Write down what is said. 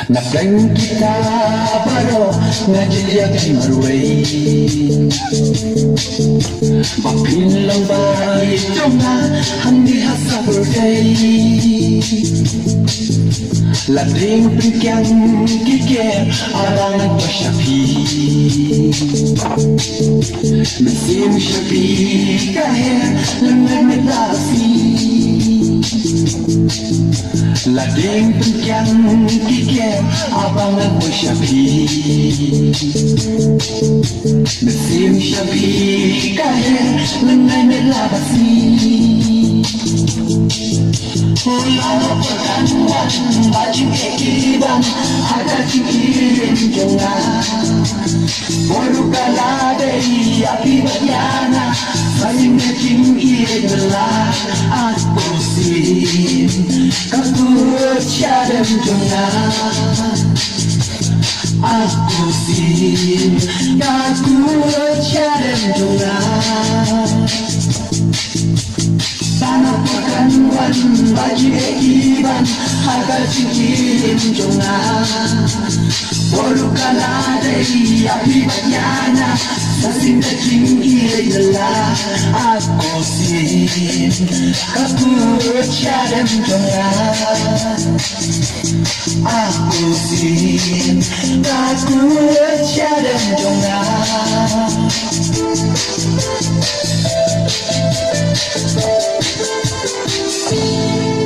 Naging kita baru ngajilyakan marway Bapin lang ba ito nga handi hasa birthday Lading pinkyang kike arang nagpasyapi Nasim syapi kahit langay may lasi Lading pinkyang kike abang nagpasyapi Nasim syapi kahit langay may lasi Ulama perganuan baju kekiban ada cikirin jangan Boru kaladei api batyana saling ngecingin lah aku sin kabut syadem jangan aku sin kabut syadem jangan Tanah perganuan baju ekiban harga cincin jongan Boru kaladei api batyana saling ngecingin lah aku sin kabut syadem jangan aku sin kabut syadem jangan Thank you.